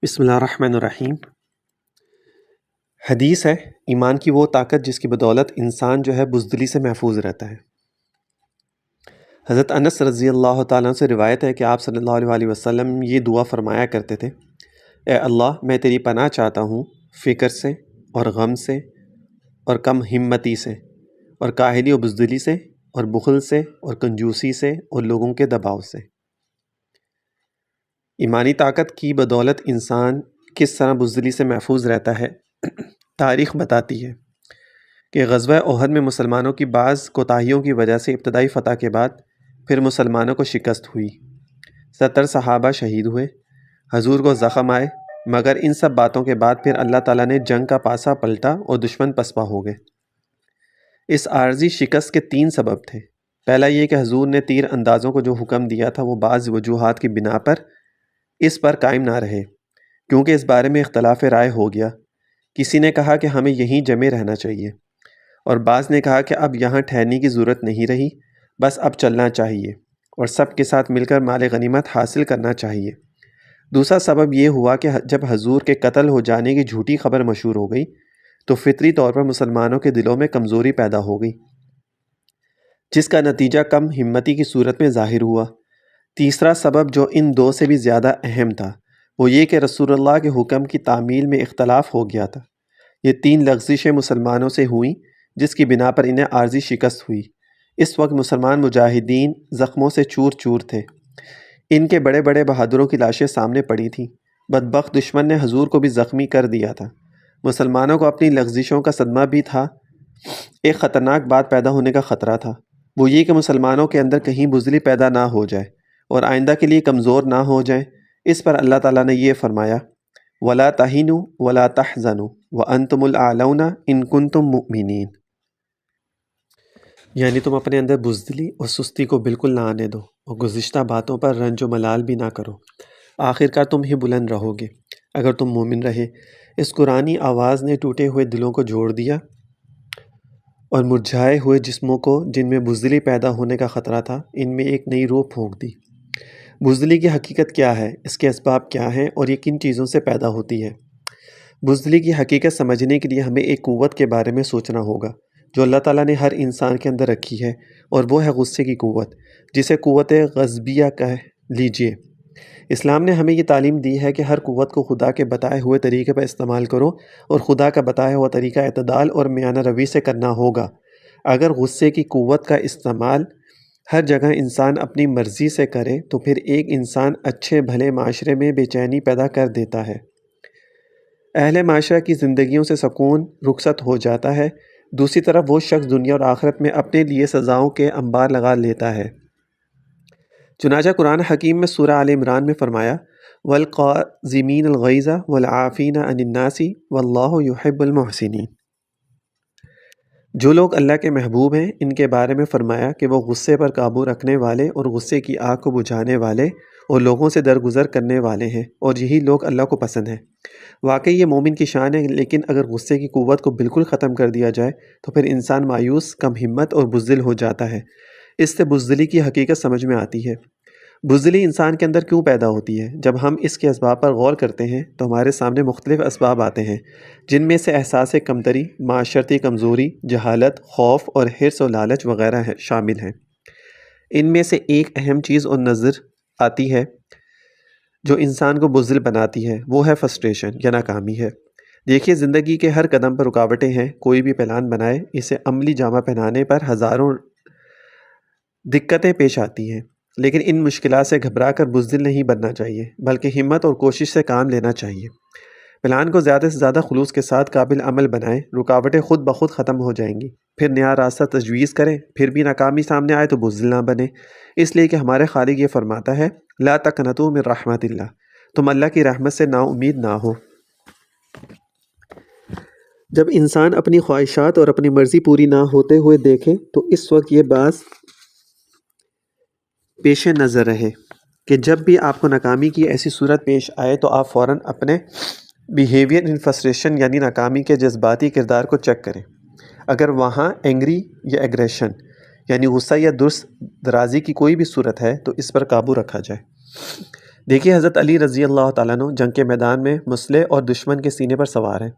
بسم اللہ الرحمن الرحیم۔ حدیث ہے ایمان کی وہ طاقت جس کی بدولت انسان جو ہے بزدلی سے محفوظ رہتا ہے۔ حضرت انس رضی اللہ تعالیٰ عنہ سے روایت ہے کہ آپ صلی اللہ علیہ وسلم یہ دعا فرمایا کرتے تھے: اے اللہ، میں تیری پناہ چاہتا ہوں فکر سے اور غم سے اور کم ہمتی سے اور کاہلی و بزدلی سے اور بخل سے اور کنجوسی سے اور لوگوں کے دباؤ سے۔ ایمانی طاقت کی بدولت انسان کس طرح بزدلی سے محفوظ رہتا ہے۔ تاریخ بتاتی ہے کہ غزوہ احد میں مسلمانوں کی بعض کوتاہیوں کی وجہ سے ابتدائی فتح کے بعد پھر مسلمانوں کو شکست ہوئی، 70 صحابہ شہید ہوئے، حضور کو زخم آئے، مگر ان سب باتوں کے بعد پھر اللہ تعالیٰ نے جنگ کا پاسا پلٹا اور دشمن پسپا ہو گئے۔ اس عارضی شکست کے 3 سبب تھے۔ پہلا یہ کہ حضور نے تیر اندازوں کو جو حکم دیا تھا وہ بعض وجوہات کی بنا پر اس پر قائم نہ رہے، کیونکہ اس بارے میں اختلاف رائے ہو گیا۔ کسی نے کہا کہ ہمیں یہیں جمے رہنا چاہیے، اور بعض نے کہا کہ اب یہاں ٹھہرنے کی ضرورت نہیں رہی، بس اب چلنا چاہیے اور سب کے ساتھ مل کر مال غنیمت حاصل کرنا چاہیے۔ دوسرا سبب یہ ہوا کہ جب حضور کے قتل ہو جانے کی جھوٹی خبر مشہور ہو گئی تو فطری طور پر مسلمانوں کے دلوں میں کمزوری پیدا ہو گئی، جس کا نتیجہ کم ہمتی کی صورت میں ظاہر ہوا۔ تیسرا سبب جو ان 2 سے بھی زیادہ اہم تھا وہ یہ کہ رسول اللہ کے حکم کی تعمیل میں اختلاف ہو گیا تھا۔ یہ 3 لغزشیں مسلمانوں سے ہوئیں جس کی بنا پر انہیں عارضی شکست ہوئی۔ اس وقت مسلمان مجاہدین زخموں سے چور چور تھے، ان کے بڑے بڑے بہادروں کی لاشیں سامنے پڑی تھیں۔ بدبخت دشمن نے حضور کو بھی زخمی کر دیا تھا۔ مسلمانوں کو اپنی لغزشوں کا صدمہ بھی تھا۔ ایک خطرناک بات پیدا ہونے کا خطرہ تھا، وہ یہ کہ مسلمانوں کے اندر کہیں بزدلی پیدا نہ ہو جائے اور آئندہ کے لیے کمزور نہ ہو جائیں۔ اس پر اللہ تعالیٰ نے یہ فرمایا: وَلَا تَهِنُوا وَلَا تَحْزَنُوا وَأَنْتُمُ الْأَعْلَوْنَ إِن كُنتُم مُؤْمِنِينَ، یعنی تم اپنے اندر بزدلی اور سستی کو بالکل نہ آنے دو اور گزشتہ باتوں پر رنج و ملال بھی نہ کرو، آخرکار تم ہی بلند رہو گے اگر تم مومن رہے۔ اس قرآنی آواز نے ٹوٹے ہوئے دلوں کو جوڑ دیا اور مرجھائے ہوئے جسموں کو جن میں بزدلی پیدا ہونے کا خطرہ تھا، ان میں ایک نئی روح پھونک دی۔ بزدلی کی حقیقت کیا ہے، اس کے اسباب کیا ہیں اور یہ کن چیزوں سے پیدا ہوتی ہے؟ بزدلی کی حقیقت سمجھنے کے لیے ہمیں ایک قوت کے بارے میں سوچنا ہوگا جو اللہ تعالیٰ نے ہر انسان کے اندر رکھی ہے، اور وہ ہے غصے کی قوت، جسے قوت غضبیہ کہہ لیجئے۔ اسلام نے ہمیں یہ تعلیم دی ہے کہ ہر قوت کو خدا کے بتائے ہوئے طریقے پر استعمال کرو، اور خدا کا بتایا ہوا طریقہ اعتدال اور میانہ روی سے کرنا ہوگا۔ اگر غصے کی قوت کا استعمال ہر جگہ انسان اپنی مرضی سے کرے تو پھر ایک انسان اچھے بھلے معاشرے میں بے چینی پیدا کر دیتا ہے، اہل معاشرہ کی زندگیوں سے سکون رخصت ہو جاتا ہے۔ دوسری طرف وہ شخص دنیا اور آخرت میں اپنے لیے سزاؤں کے انبار لگا لیتا ہے۔ چنانچہ قرآن حکیم میں سورہ آل عمران میں فرمایا: وَالْقَاظِمِينَ الْغَيْظَ وَالْعَافِينَ عَنِ النَّاسِ وَاللَّهُ يُحِبُّ الْمُحْسِنِينَ۔ جو لوگ اللہ کے محبوب ہیں ان کے بارے میں فرمایا کہ وہ غصے پر قابو رکھنے والے اور غصے کی آگ کو بجھانے والے اور لوگوں سے درگزر کرنے والے ہیں، اور یہی لوگ اللہ کو پسند ہیں۔ واقعی یہ مومن کی شان ہے، لیکن اگر غصے کی قوت کو بالکل ختم کر دیا جائے تو پھر انسان مایوس، کم ہمت اور بزدل ہو جاتا ہے۔ اس سے بزدلی کی حقیقت سمجھ میں آتی ہے۔ بزدلی انسان کے اندر کیوں پیدا ہوتی ہے؟ جب ہم اس کے اسباب پر غور کرتے ہیں تو ہمارے سامنے مختلف اسباب آتے ہیں، جن میں سے احساس کمتری، معاشرتی کمزوری، جہالت، خوف اور حرص و لالچ وغیرہ شامل ہیں۔ ان میں سے ایک اہم چیز اور نظر آتی ہے جو انسان کو بزدل بناتی ہے، وہ ہے فرسٹریشن یا ناکامی ہے۔ دیکھیے، زندگی کے ہر قدم پر رکاوٹیں ہیں۔ کوئی بھی پلان بنائے، اسے عملی جامہ پہنانے پر ہزاروں دقتیں پیش آتی ہیں، لیکن ان مشکلات سے گھبرا کر بزدل نہیں بننا چاہیے، بلکہ ہمت اور کوشش سے کام لینا چاہیے۔ پلان کو زیادہ سے زیادہ خلوص کے ساتھ قابل عمل بنائیں، رکاوٹیں خود بخود ختم ہو جائیں گی۔ پھر نیا راستہ تجویز کریں، پھر بھی ناکامی سامنے آئے تو بزدل نہ بنیں، اس لیے کہ ہمارے خالق یہ فرماتا ہے: لا تقنطوا من رحمت اللہ، تم اللہ کی رحمت سے نا امید نہ ہو۔ جب انسان اپنی خواہشات اور اپنی مرضی پوری نہ ہوتے ہوئے دیکھے تو اس وقت یہ بات پیش نظر رہے کہ جب بھی آپ کو ناکامی کی ایسی صورت پیش آئے تو آپ فوراً اپنے بیہیویئر ان فرسٹریشن یعنی ناکامی کے جذباتی کردار کو چیک کریں۔ اگر وہاں اینگری یا ایگریشن یعنی غصہ یا درست درازی کی کوئی بھی صورت ہے تو اس پر قابو رکھا جائے۔ دیکھیے حضرت علی رضی اللہ تعالیٰ عنہ جنگ کے میدان میں مسلح اور دشمن کے سینے پر سوار ہیں۔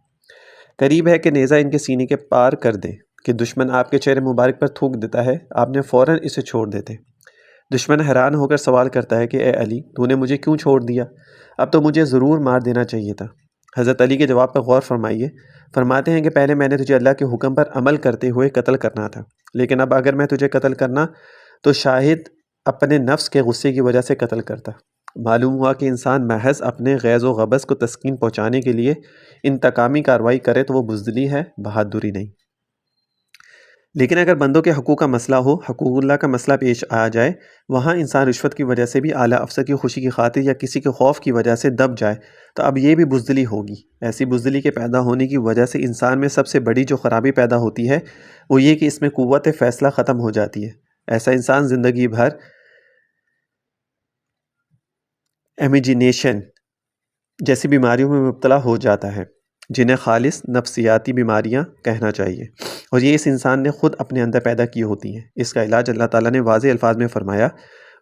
قریب ہے کہ نیزہ ان کے سینے کے پار کر دیں کہ دشمن آپ کے چہرے مبارک پر تھوک دیتا ہے، آپ نے فوراً اسے چھوڑ دیتے۔ دشمن حیران ہو کر سوال کرتا ہے کہ اے علی، تو نے مجھے کیوں چھوڑ دیا؟ اب تو مجھے ضرور مار دینا چاہیے تھا۔ حضرت علی کے جواب پر غور فرمائیے۔ فرماتے ہیں کہ پہلے میں نے تجھے اللہ کے حکم پر عمل کرتے ہوئے قتل کرنا تھا، لیکن اب اگر میں تجھے قتل کرنا تو شاہد اپنے نفس کے غصے کی وجہ سے قتل کرتا۔ معلوم ہوا کہ انسان محض اپنے غیظ و غبض کو تسکین پہنچانے کے لیے انتقامی کارروائی کرے تو وہ بزدلی ہے، بہادری نہیں۔ لیکن اگر بندوں کے حقوق کا مسئلہ ہو، حقوق اللہ کا مسئلہ پیش آ جائے، وہاں انسان رشوت کی وجہ سے بھی اعلیٰ افسر کی خوشی کی خاطر یا کسی کے خوف کی وجہ سے دب جائے تو اب یہ بھی بزدلی ہوگی۔ ایسی بزدلی کے پیدا ہونے کی وجہ سے انسان میں سب سے بڑی جو خرابی پیدا ہوتی ہے وہ یہ کہ اس میں قوت فیصلہ ختم ہو جاتی ہے۔ ایسا انسان زندگی بھر امیجینیشن جیسی بیماریوں میں مبتلا ہو جاتا ہے، جنہیں خالص نفسیاتی بیماریاں کہنا چاہیے، اور یہ اس انسان نے خود اپنے اندر پیدا کی ہوتی ہیں۔ اس کا علاج اللہ تعالیٰ نے واضح الفاظ میں فرمایا،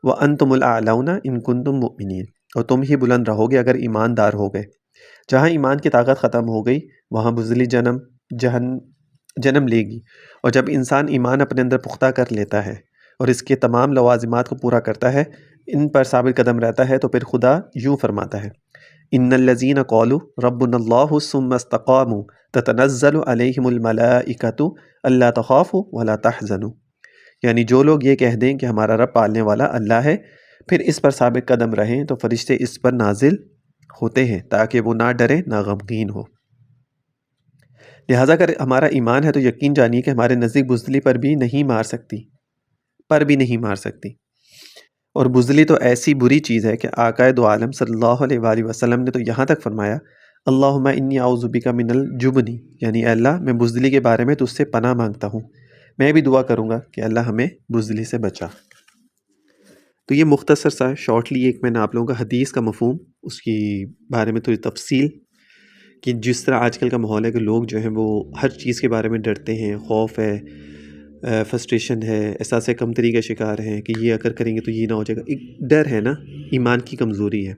وَأَنْتُمُ الْأَعْلَوْنَ إِن كُنتُم مُؤْمِنِينَ، اور تم ہی بلند رہو گے اگر ایماندار ہو گئے۔ جہاں ایمان کی طاقت ختم ہو گئی وہاں بزدلی جنم لے گی، اور جب انسان ایمان اپنے اندر پختہ کر لیتا ہے اور اس کے تمام لوازمات کو پورا کرتا ہے، ان پر ثابت قدم رہتا ہے، تو پھر خدا یوں فرماتا ہے، ان الذین قالوا ربنا اللہ ثم استقاموا تتنزل علیہم الملائکۃ الا تخافوا ولا تحزنوا، یعنی جو لوگ یہ کہہ دیں کہ ہمارا رب پالنے والا اللہ ہے، پھر اس پر ثابت قدم رہیں تو فرشتے اس پر نازل ہوتے ہیں تاکہ وہ نہ ڈرے نہ غمگین ہو۔ لہٰذا اگر ہمارا ایمان ہے تو یقین جانیے کہ ہمارے نزدیک بزدلی پر بھی نہیں مار سکتی۔ اور بزدلی تو ایسی بری چیز ہے کہ آقائے دو عالم صلی اللہ علیہ وآلہ وسلم نے تو یہاں تک فرمایا، اللہم انی اعوذ بک من الجبن، یعنی اے اللہ میں بزدلی کے بارے میں تجھ سے پناہ مانگتا ہوں۔ میں بھی دعا کروں گا کہ اللہ ہمیں بزدلی سے بچا۔ تو یہ مختصر سا شارٹلی ایک میں نے آپ لوگوں کا حدیث کا مفہوم، اس کی بارے میں تھوڑی تفصیل، کہ جس طرح آج کل کا ماحول ہے کہ لوگ جو ہیں وہ ہر چیز کے بارے میں ڈرتے ہیں، خوف ہے، فرسٹریشن ہے، احساس کمتری کا شکار ہیں کہ یہ اگر کریں گے تو یہ نہ ہو جائے گا، ایک ڈر ہے نا، ایمان کی کمزوری ہے۔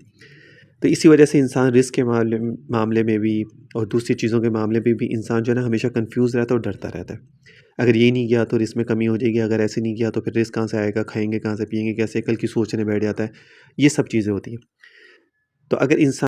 تو اسی وجہ سے انسان رزق کے معاملے میں بھی اور دوسری چیزوں کے معاملے میں بھی انسان جو ہے نا ہمیشہ کنفیوز رہتا ہے اور ڈرتا رہتا ہے۔ اگر یہ نہیں کیا تو رزق میں کمی ہو جائے گی، اگر ایسے نہیں کیا تو پھر رزق کہاں سے آئے گا، کھائیں گے کہاں سے، پئیں گے کیسے، کل کی سوچنے بیٹھ جاتا ہے، یہ سب چیزیں ہوتی ہیں۔ تو اگر انسان